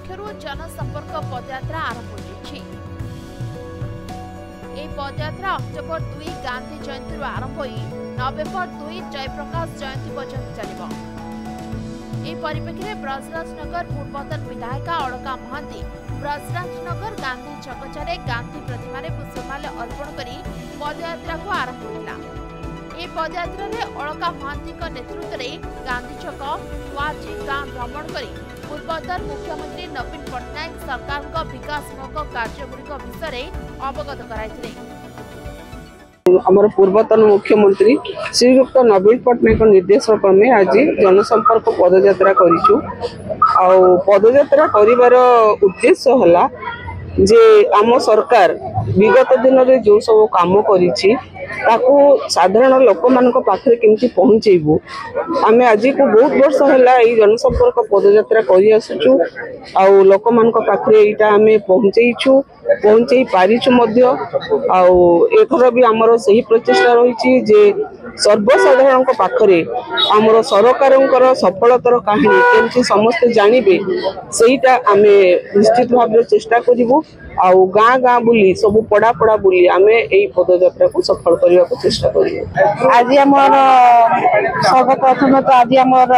पक्षरु जनसंपर्क पदयात्रा आरंभ होइछि। ए पदयात्रा अक्टोबर 2 गांधी जयंती आरंभ होई नवेम्बर 2 जयप्रकाश जयंती पर्यंत चलिबो। ए परिप्रेक्षी में ब्रजराजनगर पूर्वतन विधायिका अलका महांती ब्रजराजनगर गांधी छकचारे गांधी प्रतिमा पुष्पमाल्य अर्पण करी पदयात्रा को आरंभ होता। ए पदयात्रा रे अलका महांती नेतृत्व में गांधी छक वाजी गां भ्रमण करी पूर्वतन मुख्यमंत्री नवीन पट्टनायक सरकार विकासमूलक कार्यगुड़िक विषय अवगत कराइथिले। आमर पूर्वतन मुख्यमंत्री श्रीयुक्त नवीन पट्टनायक निर्देश क्रमे आज जनसंपर्क पदयात्रा करिछु। पदयात्रा करिवार उद्देश्य हला जे आम सरकार विगत दिन में जो सब काम करिछि ताकू साधारण लोक मान पाखे केमती पहुँचेबू। आम आज को बहुत वर्ष है जनसंपर्क पदयात्रा कर आसुचु आउ लोक मान पाखे यहाँ आम पहुँचे पारिछु मध्य। एथर भी आमर सही प्रचेषा रही जे सर्वसाधारण पाखरे आमर सरकार सफलतार कहानी केमती समस्ते जानवे सेटा आम निश्चित भाव चेष्टा करूँ। आउ गाँ गाँ बुली सब पड़ा पड़ा बुली आम यही पदयात्रा को सफल करने को चेष्टा करूँ। आज आमर सर्वप्रथम तो आज आमर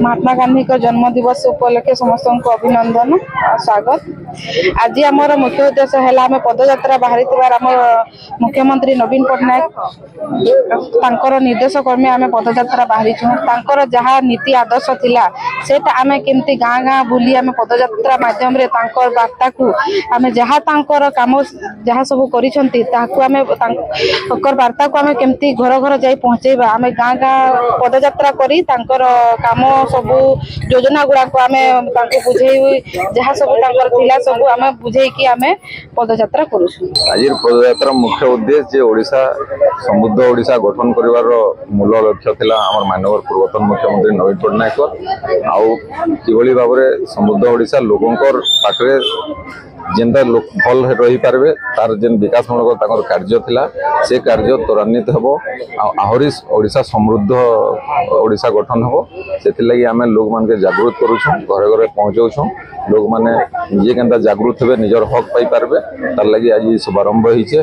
महात्मा गांधी का जन्म दिवस उपलक्षे समस्त को अभिनंदन स्वागत। आज आमर मुख्य उद्देश्य है आम पदयात्रा बाहरी मुख्यमंत्री नवीन पट्टनायक निर्देश क्रमे आम पदयात्रा बाहरी जहाँ नीति आदर्श थिला सेटा आम केमती गाँ गाँ बुली आम पदयात्रा माध्यम रे वार्ता को आम जहाँ काम जहाँ सब कर वार्ता को आम केमती घर घर जाई पहुँचेबा आम गाँ गाँ पदयात्रा करी काम सब योजना गुड़ा को आम बुझे जहाँ सब थिला सब आम बुझे कि आम पदयात्रा करूँ। आज पदयात्रा मुख्य उद्देश्य ओडिशा समृद्ध ओडिशा गठन करिवार मूल लक्ष्य थिला आमर माननीय पूर्वतन मुख्यमंत्री नवीन पट्टनायक आउ किभली भाव में समृद्ध ओडिशा लोकंकर पाखरे जेनता लोक भल रही पारबे तार जेन विकासमूलक ताकर कार्य थिला से कार्य त्वरान्वित हेबो आहरी ओडिशा समृद्ध ओडिशा गठन हेबो। सेति लागि आमे लोक मान के जागृत करूछु घरे घरे पहुंचाउछु लोक माने निजे केनता जागृत हेबे निजर हक पाई पारबे तार लागि आज शुभारंभ होइछे।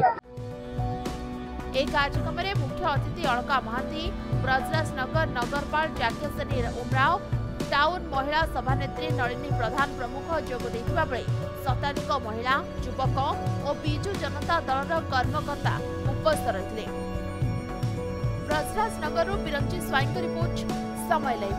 ए कार्यक्रम में मुख्य अतिथि अलका महांती ब्रजराजनगर नगरपाल जाकेश्वरी उमराव टाउन महिला सभानेत्री नलिनी प्रधान प्रमुख जोग देथिबा बेले शताधिक महिला युवक और बिजु जनता दल कर्मकर्ता उपस्थित रहिथिले। ब्रजराजनगर बिरंची स्वाईं रिपोर्ट समय लाइव।